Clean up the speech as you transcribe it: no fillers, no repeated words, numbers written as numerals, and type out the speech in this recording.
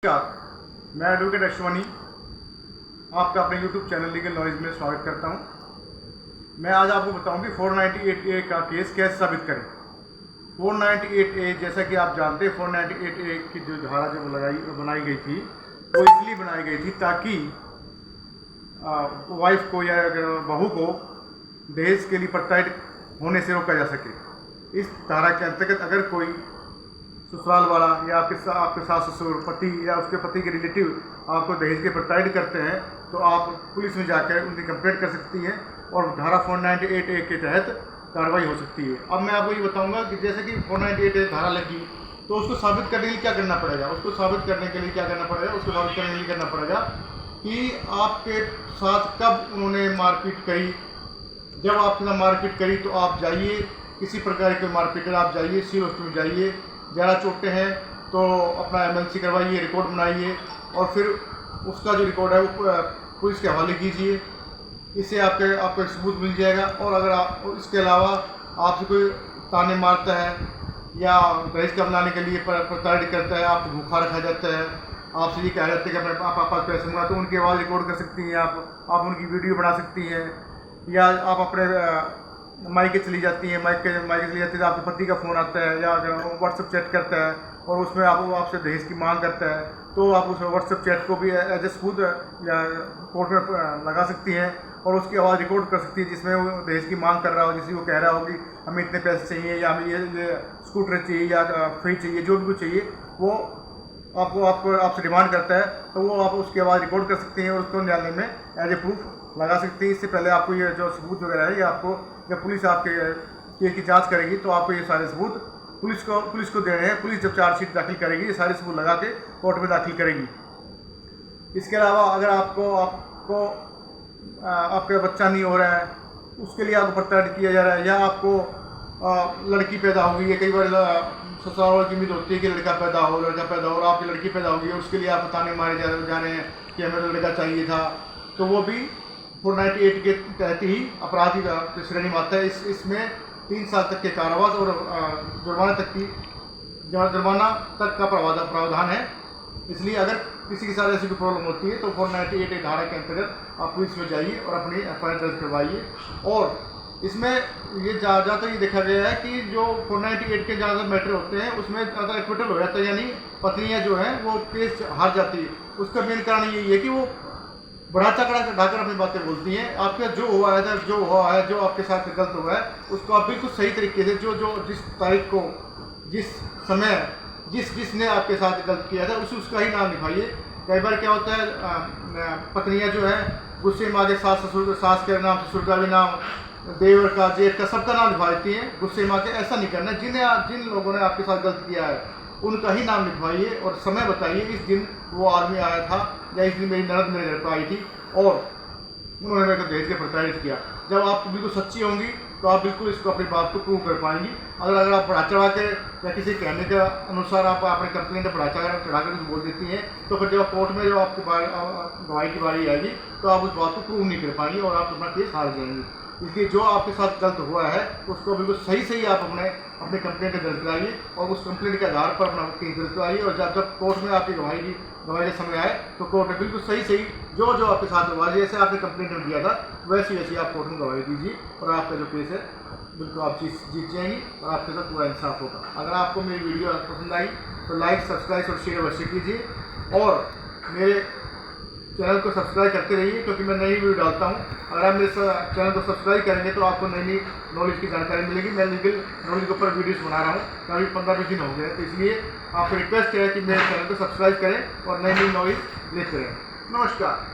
नमस्कार, मैं एडवोकेट अश्वनी आपका अपने YouTube चैनल लीगल नॉलेज में स्वागत करता हूं। मैं आज आपको बताऊं कि 498A का केस कैसे साबित करें। 498A जैसा कि आप जानते हैं, 498A की जो धारा जो बनाई गई थी वो इसलिए बनाई गई थी ताकि वाइफ को या बहू को दहेज के लिए प्रताड़ित होने से रोका जा सके। इस धारा के अंतर्गत अगर कोई ससुराल वाला या आपके सास ससुर पति या उसके पति के रिलेटिव आपको दहेज के प्रताड़ित करते हैं तो आप पुलिस में जाकर उनकी कंप्लेंट कर सकती हैं और धारा 498A के तहत कार्रवाई हो सकती है। अब मैं आपको ये बताऊंगा कि जैसे कि 498A धारा लगी तो उसको साबित करने के लिए क्या करना पड़ेगा। उसको साबित करने के लिए करना पड़ेगा कि आपके साथ कब उन्होंने मारपीट करी। जब आपके साथ मारपीट करी तो आप जाइए, किसी प्रकार के मारपीट आप जाइए, सिविल हॉस्पिटल में जाइए। ज़्यादा चोटें हैं तो अपना MLC करवाइए, रिकॉर्ड बनाइए और फिर उसका जो रिकॉर्ड है वो पुलिस के हवाले कीजिए। इससे आपको एक सबूत मिल जाएगा। और अगर आप इसके अलावा आपसे कोई ताने मारता है या दहेज का बनाने के लिए प्रताड़ित करता है, आपको भूखा रखा जाता है, आपसे ये कहा जाता है कि अपने पापा पैसे मंगा, तो उनकी आवाज़ रिकॉर्ड कर सकती हैं आप उनकी वीडियो बना सकती हैं। या आप अपने मायके चली जाती हैं, मायके चली जाती है तो आपके पति का फ़ोन आता है या व्हाट्सएप चैट करता है और उसमें आपसे दहेज की मांग करता है, तो आप उस व्हाट्सएप चैट को भी एज ए सबूत या कोर्ट में लगा सकती हैं और उसकी आवाज़ रिकॉर्ड कर सकती है जिसमें वो दहेज की मांग कर रहा हो, जिससे वो कह रहा हो कि हमें इतने पैसे चाहिए या हमें ये स्कूटर चाहिए या फ्रिज चाहिए, जो भी कुछ चाहिए वो आपसे डिमांड करता है, तो वो आप उसकी आवाज़ रिकॉर्ड कर सकती हैं और उसको न्यायालय में एज ए प्रूफ लगा सकती है। इससे पहले आपको ये जो सबूत वगैरह है ये आपको जब पुलिस आपके केस की जांच करेगी तो आपको ये सारे सबूत पुलिस को देने हैं। पुलिस जब चार्जशीट दाखिल करेगी ये सारे सबूत लगा के कोर्ट में दाखिल करेगी। इसके अलावा अगर आपका बच्चा नहीं हो रहा है, उसके लिए आपको प्रताड़ित किया जा रहा है, या आपको लड़की पैदा हो गई है, कई बार ससुराल की उम्मीद होती है कि लड़का पैदा हो और आपकी लड़की पैदा होगी और उसके लिए आप ताने मारे जा रहे हैं कि हमें तो लड़का चाहिए था, तो वो भी 498 के तहत ही अपराधी का श्रेणी में आता है। इसमें 3 साल तक के कारावास और जुर्माना तक का प्रावधान है। इसलिए अगर किसी के साथ ऐसी कोई प्रॉब्लम होती है तो 498 धारा के अंतर्गत आप पुलिस में जाइए और अपनी FIR दर्ज करवाइए। और इसमें ये ज़्यादातर ये देखा गया है कि जो 498 के ज़्यादा मैटर होते हैं उसमें ज़्यादा एक्विटल हो जाता है, यानी पत्नियाँ जो हैं वो केस हार जाती है। उसका मेन कारण यही है कि वो बढ़ा चढ़ा ढाकर अपनी बातें बोलती हैं। आपके जो हुआ है जो आपके साथ गलत हुआ है उसको आप बिल्कुल सही तरीके से जिस तारीख को जिस समय जिसने आपके साथ गलत किया था उसका ही नाम लिखाइए। कई बार क्या होता है, पत्नियां जो है गुस्से में आके सास के नाम ससुर का भी नाम, देवर का, जेठ का, सबका नाम लिखवा देती हैं गुस्से में आके। ऐसा नहीं करना। जिन लोगों ने आपके साथ गलत किया है उनका ही नाम लिखवाइए और समय बताइए, इस दिन वो आदमी आया था या इस दिन मेरी ननद मेरे घर पर आई थी और उन्होंने मेरे को दहेज के प्रताड़ित किया। जब आप बिल्कुल सच्ची होंगी तो आप बिल्कुल इसको अपनी बात को प्रूव कर पाएंगी। अगर आप बढ़ा चढ़ा के या किसी कहने के अनुसार आप अपने कंप्लेंट बढ़ा चढ़ा कर बोल देती हैं तो फिर जब कोर्ट में जो आपकी गवाही की बारी आएगी तो आप उस बात को प्रूव नहीं कर पाएंगी और आप अपना केस हार जाएंगी। इसलिए जो आपके साथ गलत हुआ है उसको बिल्कुल सही आप अपने कंप्लेंट दर्ज कराइए और उस कंप्लेंट के आधार पर अपना केस दर्ज कराइए। और जब कोर्ट में आपकी गवाही का समय आए तो कोर्ट में बिल्कुल सही जो आपके साथ हुआ, जैसे आपने कंप्लेंट में दिया था वैसी आप कोर्ट में गवाही दीजिए और आपका जो केस है बिल्कुल आप जीत जाएंगी और आपके साथ पूरा इंसाफ होगा। अगर आपको मेरी वीडियो पसंद आई तो लाइक, सब्सक्राइब और शेयर अवश्य कीजिए और मेरे चैनल को सब्सक्राइब करते रहिए क्योंकि मैं नई वीडियो डालता हूँ। अगर आप मेरे चैनल को सब्सक्राइब करेंगे तो आपको नई नॉलेज की जानकारी मिलेगी। मैं लीगल नॉलेज के ऊपर वीडियोस बना रहा हूँ, अभी 15-20 दिन हो गए, तो इसलिए आपको रिक्वेस्ट है कि मेरे चैनल को सब्सक्राइब करें और नई नॉलेज लेते रहें। नमस्कार।